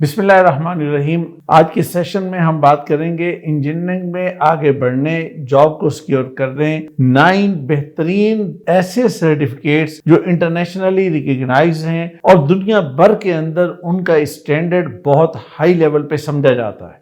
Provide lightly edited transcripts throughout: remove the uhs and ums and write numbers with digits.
بسم اللہ الرحمن الرحیم۔ آج کے سیشن میں ہم بات کریں گے انجینئرنگ میں آگے بڑھنے، جاب کو سیکیور کرنے 9 بہترین ایسے سرٹیفکیٹس جو انٹرنیشنلی ریکگنائز ہیں اور دنیا بھر کے اندر ان کا اسٹینڈرڈ بہت ہائی لیول پہ سمجھا جاتا ہے۔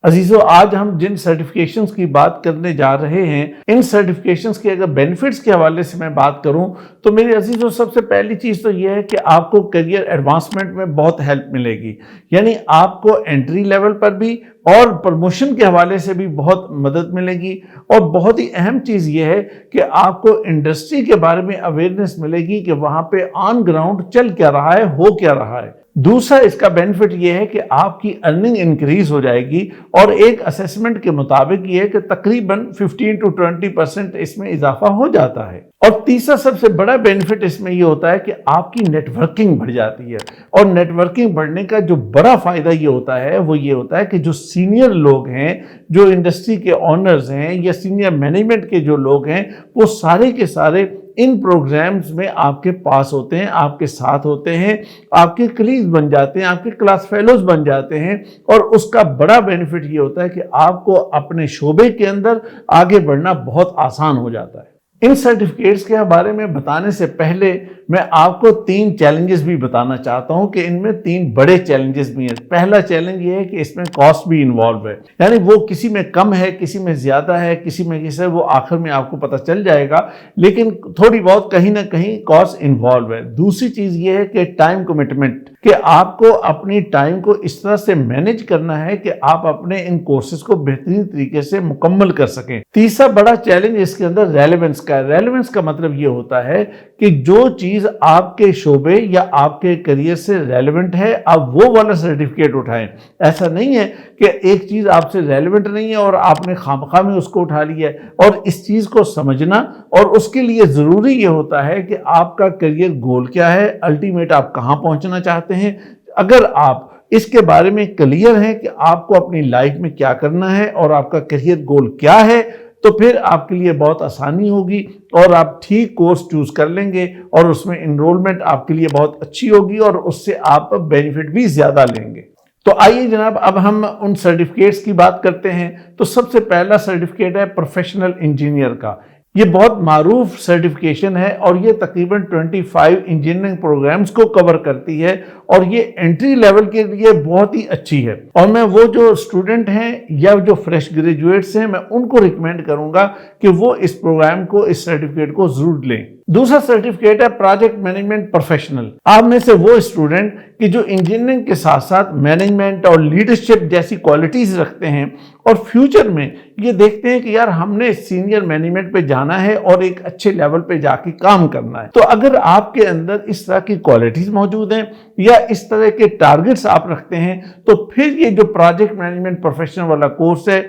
عزیزو، آج ہم جن سرٹیفکیشنز کی بات کرنے جا رہے ہیں، ان سرٹیفکیشنز کے اگر بینیفٹس کے حوالے سے میں بات کروں تو میرے عزیزو سب سے پہلی چیز تو یہ ہے کہ آپ کو کیریئر ایڈوانسمنٹ میں بہت ہیلپ ملے گی۔ یعنی آپ کو انٹری لیول پر بھی اور پروموشن کے حوالے سے بھی بہت مدد ملے گی، اور بہت ہی اہم چیز یہ ہے کہ آپ کو انڈسٹری کے بارے میں اویئرنیس ملے گی کہ وہاں پہ آن گراؤنڈ چل کیا رہا ہے، ہو کیا رہا ہے۔ دوسرا اس کا بینیفٹ یہ ہے کہ آپ کی ارننگ انکریز ہو جائے گی، اور ایک اسیسمنٹ کے مطابق یہ ہے کہ تقریباً 15 to 20% اس میں اضافہ ہو جاتا ہے۔ اور تیسرا سب سے بڑا بینیفٹ اس میں یہ ہوتا ہے کہ آپ کی نیٹ ورکنگ بڑھ جاتی ہے، اور نیٹ ورکنگ بڑھنے کا جو بڑا فائدہ یہ ہوتا ہے وہ یہ ہوتا ہے کہ جو سینئر لوگ ہیں، جو انڈسٹری کے آنرز ہیں یا سینئر مینجمنٹ کے جو لوگ ہیں، وہ سارے کے سارے ان پروگرامز میں آپ کے پاس ہوتے ہیں، آپ کے ساتھ ہوتے ہیں، آپ کے کلیگز بن جاتے ہیں، آپ کے کلاس فیلوز بن جاتے ہیں، اور اس کا بڑا بینیفٹ یہ ہوتا ہے کہ آپ کو اپنے شعبے کے اندر آگے بڑھنا بہت آسان ہو جاتا ہے۔ ان سرٹیفکیٹس کے بارے میں بتانے سے پہلے میں آپ کو 3 چیلنجز بھی بتانا چاہتا ہوں کہ ان میں 3 بڑے چیلنجز بھی ہیں۔ پہلا چیلنج یہ ہے کہ اس میں کاسٹ بھی انوالو ہے، یعنی وہ کسی میں کم ہے، کسی میں زیادہ ہے، کسی میں کسی ہے، وہ آخر میں آپ کو پتہ چل جائے گا، لیکن تھوڑی بہت کہیں نہ کہیں کاسٹ انوالو ہے۔ دوسری چیز یہ ہے کہ ٹائم کمٹمنٹ، کہ آپ کو اپنی ٹائم کو اس طرح سے مینج کرنا ہے کہ آپ اپنے ان کورسز کو بہترین طریقے سے مکمل کر سکیں۔ تیسرا بڑا چیلنج اس کے اندر ریلیونس کا ہے۔ ریلیونس کا مطلب یہ ہوتا ہے کہ جو چیز آپ کے شعبے یا آپ کے کیریئر سے ریلیونٹ ہے، آپ وہ والا سرٹیفکیٹ اٹھائیں۔ ایسا نہیں ہے کہ ایک چیز آپ سے ریلیونٹ نہیں ہے اور آپ نے خامخواہ میں اس کو اٹھا لیا ہے، اور اس چیز کو سمجھنا، اور اس کے لیے ضروری یہ ہوتا ہے کہ آپ کا کیریئر گول کیا ہے، الٹیمیٹ آپ کہاں پہنچنا چاہتے ہیں۔ اگر آپ اس کے بارے میں کلیئر ہیں کہ آپ کو اپنی لائف میں کیا کرنا ہے اور آپ کا کیریئر گول کیا ہے، تو پھر آپ کے لیے بہت آسانی ہوگی اور آپ ٹھیک کورس چوز کر لیں گے، اور اس میں انرولمنٹ آپ کے لیے بہت اچھی ہوگی، اور اس سے آپ بینیفٹ بھی زیادہ لیں گے۔ تو آئیے جناب، اب ہم ان سرٹیفکیٹس کی بات کرتے ہیں۔ تو سب سے پہلا سرٹیفکیٹ ہے پروفیشنل انجینئر کا۔ یہ بہت معروف سرٹیفکیشن ہے، اور یہ تقریباً 25 انجینئرنگ پروگرامز کو کور کرتی ہے، اور یہ انٹری لیول کے لیے بہت ہی اچھی ہے۔ اور میں وہ جو اسٹوڈنٹ ہیں یا جو فریش گریجویٹس ہیں، میں ان کو ریکمینڈ کروں گا کہ وہ اس پروگرام کو، اس سرٹیفکیٹ کو ضرور لیں۔ دوسرا سرٹیفکیٹ ہے پروجیکٹ مینجمنٹ پروفیشنل۔ آپ میں سے وہ اسٹوڈنٹ کہ جو انجینئرنگ کے ساتھ ساتھ مینجمنٹ اور لیڈرشپ جیسی کوالٹیز رکھتے ہیں، اور فیوچر میں یہ دیکھتے ہیں کہ یار ہم نے سینئر مینجمنٹ پہ جانا ہے اور ایک اچھے لیول پہ جا کے کام کرنا ہے، تو اگر آپ کے اندر اس طرح کی کوالٹیز موجود ہیں یا اس طرح کے ٹارگٹس آپ رکھتے ہیں، تو پھر یہ جو پروجیکٹ مینجمنٹ پروفیشنل والا کورس ہے،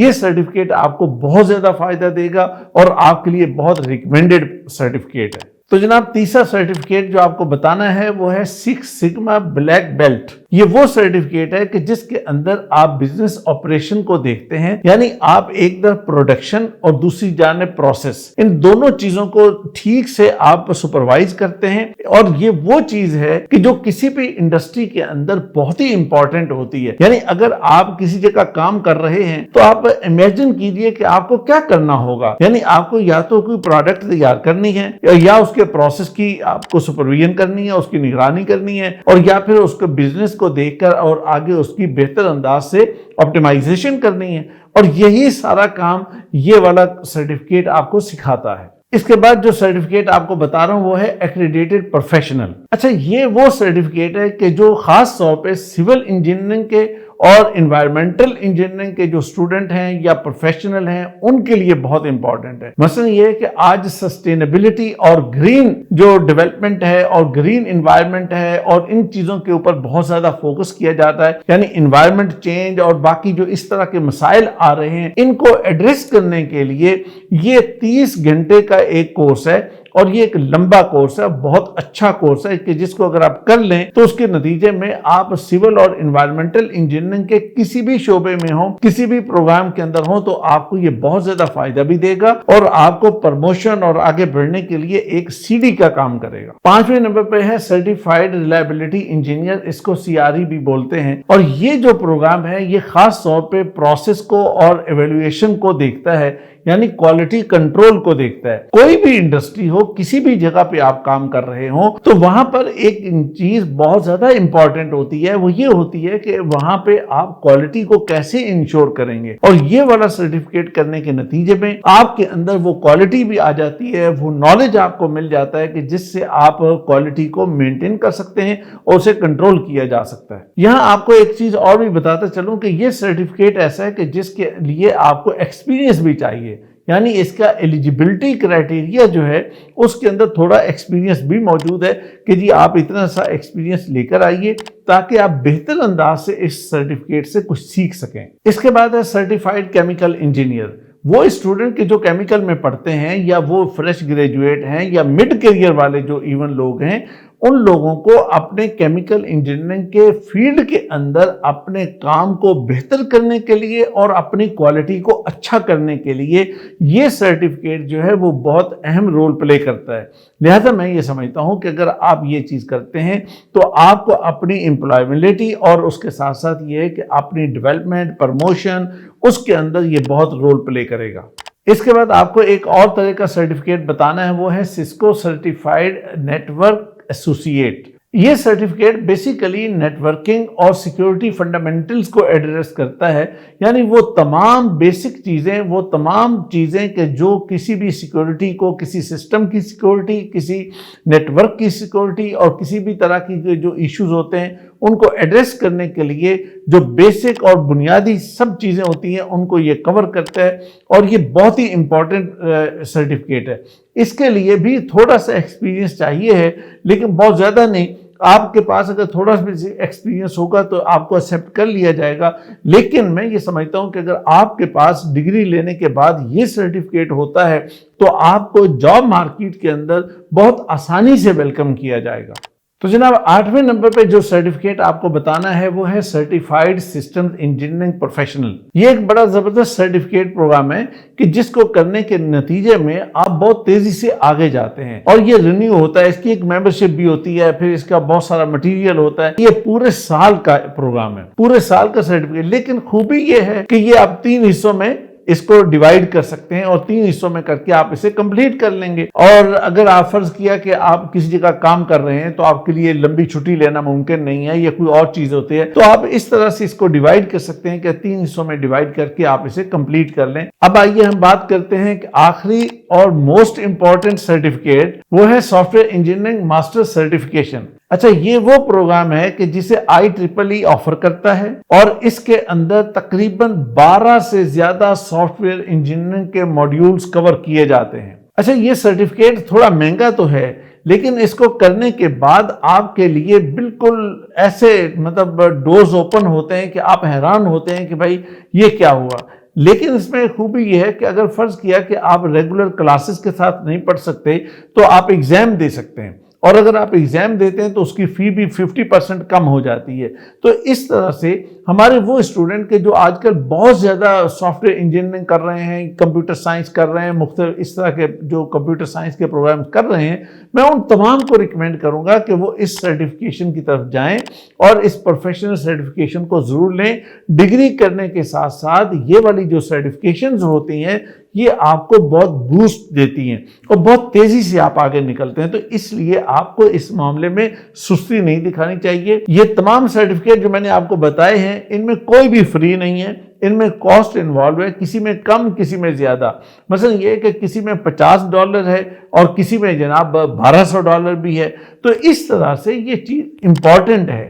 یہ سرٹیفکیٹ آپ کو بہت زیادہ فائدہ دے گا، اور آپ کے لیے بہت ریکمینڈڈ سرٹیفکیٹ ہے۔ تو جناب، تیسرا سرٹیفکیٹ جو آپ کو بتانا ہے وہ ہے 6 سگما بلیک بیلٹ۔ یہ وہ سرٹیفکیٹ ہے کہ جس کے اندر آپ بزنس آپریشن کو دیکھتے ہیں، یعنی آپ ایک طرف پروڈکشن اور دوسری جانب پروسیس، ان دونوں چیزوں کو ٹھیک سے آپ سپروائز کرتے ہیں، اور یہ وہ چیز ہے کہ جو کسی بھی انڈسٹری کے اندر بہت ہی امپورٹنٹ ہوتی ہے۔ یعنی اگر آپ کسی جگہ کام کر رہے ہیں تو آپ امیجن کیجئے کہ آپ کو کیا کرنا ہوگا۔ یعنی آپ کو یا تو کوئی پروڈکٹ تیار کرنی ہے، یا اس کے پروسیس کی آپ کو سپرویژن کرنی ہے، اس کی نگرانی کرنی ہے، اور یا پھر اس کو بزنس کو دیکھ کر اور آگے اس کی بہتر انداز سے آپٹیمائزیشن کرنی ہے، اور یہی سارا کام یہ والا سرٹیفکیٹ آپ کو سکھاتا ہے۔ اس کے بعد جو سرٹیفکیٹ آپ کو بتا رہا ہوں وہ ہے ایکریڈیٹڈ پروفیشنل۔ اچھا، یہ وہ سرٹیفکیٹ ہے کہ جو خاص طور پہ سول انجینئرنگ کے اور انوائرمنٹل انجینئرنگ کے جو اسٹوڈنٹ ہیں یا پروفیشنل ہیں، ان کے لیے بہت امپورٹنٹ ہے۔ مثلا یہ ہے کہ آج سسٹینیبلٹی اور گرین جو ڈیولپمنٹ ہے اور گرین انوائرمنٹ ہے، اور ان چیزوں کے اوپر بہت زیادہ فوکس کیا جاتا ہے، یعنی انوائرمنٹ چینج اور باقی جو اس طرح کے مسائل آ رہے ہیں، ان کو ایڈریس کرنے کے لیے یہ 30 گھنٹے کا ایک کورس ہے، اور یہ ایک لمبا کورس ہے، بہت اچھا کورس ہے کہ جس کو اگر آپ کر لیں تو اس کے نتیجے میں آپ سول اور انوائرمنٹل انجینئرنگ کے کسی بھی شعبے میں ہوں، کسی بھی پروگرام کے اندر ہوں، تو آپ کو یہ بہت زیادہ فائدہ بھی دے گا اور آپ کو پروموشن اور آگے بڑھنے کے لیے ایک سیڑھی کا کام کرے گا۔ 5ویں نمبر پہ ہے سرٹیفائیڈ ریلائبلٹی انجینئر، اس کو CRE بھی بولتے ہیں، اور یہ جو پروگرام ہے یہ خاص طور پہ پروسیس کو اور ایویلویشن کو دیکھتا ہے، یعنی کوالٹی کنٹرول کو دیکھتا ہے۔ کوئی بھی انڈسٹری ہو، کسی بھی جگہ پہ آپ کام کر رہے ہوں، تو وہاں پر ایک چیز بہت زیادہ امپورٹنٹ ہوتی ہے، وہ یہ ہوتی ہے کہ وہاں پہ آپ کوالٹی کو کیسے انشور کریں گے، اور یہ والا سرٹیفکیٹ کرنے کے نتیجے میں آپ کے اندر وہ کوالٹی بھی آ جاتی ہے، وہ نالج آپ کو مل جاتا ہے کہ جس سے آپ کوالٹی کو مینٹین کر سکتے ہیں اور اسے کنٹرول کیا جا سکتا ہے۔ یہاں آپ کو ایک چیز اور بھی بتاتا چلوں کہ یہ سرٹیفکیٹ ایسا ہے کہ جس کے لیے آپ کو ایکسپیرینس بھی چاہیے، یعنی اس کا ایلیجیبلٹی کرائٹیریا جو ہے اس کے اندر تھوڑا ایکسپیرینس بھی موجود ہے کہ جی آپ اتنا سا ایکسپیرینس لے کر آئیے تاکہ آپ بہتر انداز سے اس سرٹیفکیٹ سے کچھ سیکھ سکیں۔ اس کے بعد ہے سرٹیفائیڈ کیمیکل انجینئر۔ وہ اسٹوڈنٹ کے جو کیمیکل میں پڑھتے ہیں یا وہ فریش گریجویٹ ہیں یا مڈ کیریئر والے جو ایون لوگ ہیں، ان لوگوں کو اپنے کیمیکل انجینئرنگ کے فیلڈ کے اندر اپنے کام کو بہتر کرنے کے لیے اور اپنی کوالٹی کو اچھا کرنے کے لیے یہ سرٹیفکیٹ جو ہے وہ بہت اہم رول پلے کرتا ہے۔ لہذا میں یہ سمجھتا ہوں کہ اگر آپ یہ چیز کرتے ہیں تو آپ کو اپنی امپلائبلٹی اور اس کے ساتھ ساتھ یہ ہے کہ اپنی ڈیولپمنٹ، پروموشن، اس کے اندر یہ بہت رول پلے کرے گا۔ اس کے بعد آپ کو ایک اور طرح کا سرٹیفکیٹ بتانا ہے، وہ ہے سسکو سرٹیفائیڈ نیٹورک ایسوسیٹ۔ یہ سرٹیفکیٹ بیسیکلی نیٹورکنگ اور سیکیورٹی فنڈامنٹلز کو ایڈریس کرتا ہے، یعنی وہ تمام بیسک چیزیں، وہ تمام چیزیں کہ جو کسی بھی سیکیورٹی کو، کسی سسٹم کی سیکیورٹی، کسی نیٹورک کی سیکیورٹی اور کسی بھی طرح کی جو ایشوز ہوتے ہیں ان کو ایڈریس کرنے کے لیے جو بیسک اور بنیادی سب چیزیں ہوتی ہیں ان کو یہ کور کرتا ہے، اور یہ بہت ہی امپورٹنٹ سرٹیفکیٹ ہے۔ اس کے لیے بھی تھوڑا سا ایکسپیرینس چاہیے ہے، لیکن بہت زیادہ نہیں۔ آپ کے پاس اگر تھوڑا سا ایکسپیرینس ہوگا تو آپ کو ایکسیپٹ کر لیا جائے گا، لیکن میں یہ سمجھتا ہوں کہ اگر آپ کے پاس ڈگری لینے کے بعد یہ سرٹیفکیٹ ہوتا ہے تو آپ کو جاب مارکیٹ کے اندر بہت آسانی سے ویلکم کیا جائے گا۔ تو جناب 8ویں نمبر پہ جو سرٹیفکیٹ آپ کو بتانا ہے وہ ہے سرٹیفائیڈ سسٹم انجینئرنگ پروفیشنل۔ یہ ایک بڑا زبردست سرٹیفکیٹ پروگرام ہے کہ جس کو کرنے کے نتیجے میں آپ بہت تیزی سے آگے جاتے ہیں، اور یہ رینیو ہوتا ہے، اس کی ایک ممبرشپ بھی ہوتی ہے، پھر اس کا بہت سارا مٹیریل ہوتا ہے۔ یہ پورے سال کا پروگرام ہے، پورے سال کا سرٹیفکیٹ، لیکن خوبی یہ ہے کہ یہ آپ 3 حصوں میں اس کو ڈیوائیڈ کر سکتے ہیں اور 3 حصوں میں کر کے آپ اسے کمپلیٹ کر لیں گے۔ اور اگر آپ فرض کیا کہ آپ کسی جگہ کام کر رہے ہیں تو آپ کے لیے لمبی چھٹی لینا ممکن نہیں ہے یا کوئی اور چیز ہوتی ہے، تو آپ اس طرح سے اس کو ڈیوائیڈ کر سکتے ہیں کہ 3 حصوں میں ڈیوائیڈ کر کے آپ اسے کمپلیٹ کر لیں۔ اب آئیے ہم بات کرتے ہیں کہ آخری اور موسٹ امپورٹنٹ سرٹیفکیٹ وہ ہے soft ware engineering master certification. اچھا، یہ وہ پروگرام ہے کہ جسے IEEE آفر کرتا ہے، اور اس کے اندر تقریباً 12 سے زیادہ سافٹ ویئر انجینئرنگ کے موڈیولز کور کیے جاتے ہیں۔ اچھا، یہ سرٹیفکیٹ تھوڑا مہنگا تو ہے، لیکن اس کو کرنے کے بعد آپ کے لیے بالکل ایسے ڈورز اوپن ہوتے ہیں کہ آپ حیران ہوتے ہیں کہ بھائی یہ کیا ہوا۔ لیکن اس میں خوبی یہ ہے کہ اگر فرض کیا کہ آپ ریگولر کلاسز کے ساتھ نہیں پڑھ سکتے تو آپ ایگزام دے سکتے ہیں، اور اگر آپ ایگزام دیتے ہیں تو اس کی فی بھی 50% کم ہو جاتی ہے۔ تو اس طرح سے ہمارے وہ اسٹوڈنٹ کے جو آج کل بہت زیادہ سافٹ ویئر انجینئرنگ کر رہے ہیں، کمپیوٹر سائنس کر رہے ہیں، مختلف اس طرح کے جو کمپیوٹر سائنس کے پروگرام کر رہے ہیں، میں ان تمام کو ریکمینڈ کروں گا کہ وہ اس سرٹیفکیشن کی طرف جائیں اور اس پروفیشنل سرٹیفکیشن کو ضرور لیں۔ ڈگری کرنے کے ساتھ ساتھ یہ والی جو سرٹیفکیشنز ہوتی ہیں یہ آپ کو بہت بوسٹ دیتی ہیں اور بہت تیزی سے آپ آگے نکلتے ہیں، تو اس لیے آپ کو اس معاملے میں سستی نہیں دکھانی چاہیے۔ یہ تمام سرٹیفکیٹ جو میں نے آپ کو بتائے ہیں ان میں کوئی بھی فری نہیں ہے، ان میں کاسٹ انوالو ہے، کسی میں کم کسی میں زیادہ۔ مثلا یہ کہ کسی میں $50 ہے اور کسی میں جناب $1200 بھی ہے، تو اس طرح سے یہ چیز امپورٹنٹ ہے۔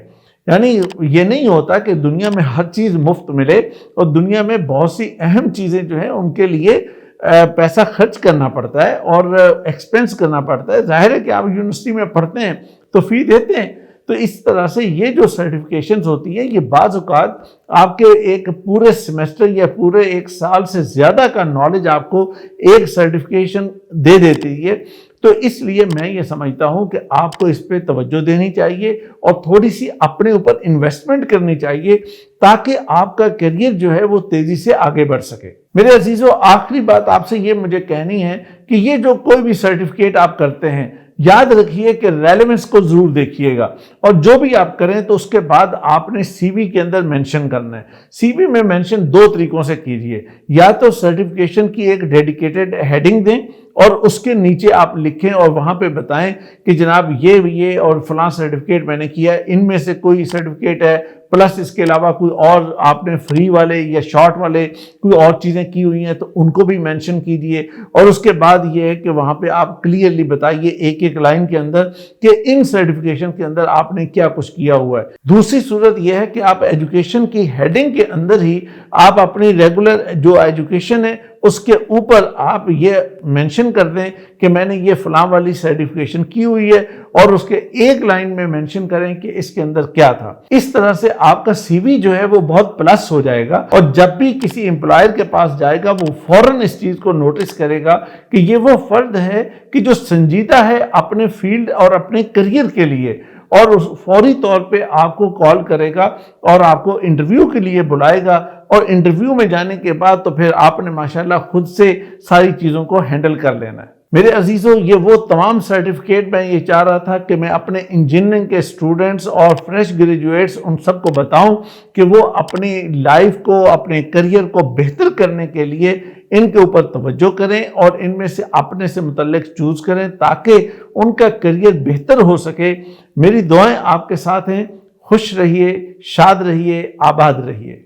یعنی یہ نہیں ہوتا کہ دنیا میں ہر چیز مفت ملے، اور دنیا میں بہت سی اہم چیزیں جو ہیں ان کے لیے پیسہ خرچ کرنا پڑتا ہے اور ایکسپینس کرنا پڑتا ہے۔ ظاہر ہے کہ آپ یونیورسٹی میں پڑھتے ہیں تو فی دیتے ہیں، تو اس طرح سے یہ جو سرٹیفکیشنز ہوتی ہیں یہ بعض اوقات آپ کے ایک پورے سیمسٹر یا پورے 1 سال سے زیادہ کا نالج آپ کو ایک سرٹیفکیشن دے دیتی ہے۔ تو اس لیے میں یہ سمجھتا ہوں کہ آپ کو اس پہ توجہ دینی چاہیے اور تھوڑی سی اپنے اوپر انویسٹمنٹ کرنی چاہیے تاکہ آپ کا کیریئر جو ہے وہ تیزی سے آگے بڑھ سکے۔ میرے عزیزو، آخری بات آپ سے یہ مجھے کہنی ہے کہ یہ جو کوئی بھی سرٹیفکیٹ آپ کرتے ہیں، یاد رکھیے کہ ریلیونس کو ضرور دیکھیے گا، اور جو بھی آپ کریں تو اس کے بعد آپ نے سی وی کے اندر مینشن کرنا ہے۔ سی وی میں مینشن دو طریقوں سے کیجئے، یا تو سرٹیفکیشن کی ایک ڈیڈیکیٹڈ ہیڈنگ دیں اور اس کے نیچے آپ لکھیں اور وہاں پہ بتائیں کہ جناب یہ اور فلاں سرٹیفکیٹ میں نے کیا ہے، ان میں سے کوئی سرٹیفکیٹ ہے پلس اس کے علاوہ کوئی اور آپ نے فری والے یا شارٹ والے کوئی اور چیزیں کی ہوئی ہیں تو ان کو بھی مینشن کیجئے، اور اس کے بعد یہ ہے کہ وہاں پہ آپ کلیئرلی بتائیے ایک ایک لائن کے اندر کہ ان سرٹیفکیشن کے اندر آپ نے کیا کچھ کیا ہوا ہے۔ دوسری صورت یہ ہے کہ آپ ایجوکیشن کی ہیڈنگ کے اندر ہی آپ اپنی ریگولر جو ایجوکیشن ہے اس کے اوپر آپ یہ مینشن کر دیں کہ میں نے یہ فلاں والی سرٹیفکیشن کی ہوئی ہے، اور اس کے ایک لائن میں مینشن کریں کہ اس کے اندر کیا تھا۔ اس طرح سے آپ کا سی وی جو ہے وہ بہت پلس ہو جائے گا، اور جب بھی کسی امپلائر کے پاس جائے گا وہ فوراً اس چیز کو نوٹس کرے گا کہ یہ وہ فرد ہے کہ جو سنجیدہ ہے اپنے فیلڈ اور اپنے کریئر کے لیے، اور فوری طور پہ آپ کو کال کرے گا اور آپ کو انٹرویو کے لیے بلائے گا، اور انٹرویو میں جانے کے بعد تو پھر آپ نے ماشاءاللہ خود سے ساری چیزوں کو ہینڈل کر لینا ہے۔ میرے عزیزوں، یہ وہ تمام سرٹیفکیٹ میں یہ چاہ رہا تھا کہ میں اپنے انجینئرنگ کے اسٹوڈنٹس اور فریش گریجویٹس ان سب کو بتاؤں کہ وہ اپنی لائف کو، اپنے کریئر کو بہتر کرنے کے لیے ان کے اوپر توجہ کریں اور ان میں سے اپنے سے متعلق چوز کریں تاکہ ان کا کریئر بہتر ہو سکے۔ میری دعائیں آپ کے ساتھ ہیں۔ خوش رہیے، شاد رہیے، آباد رہیے۔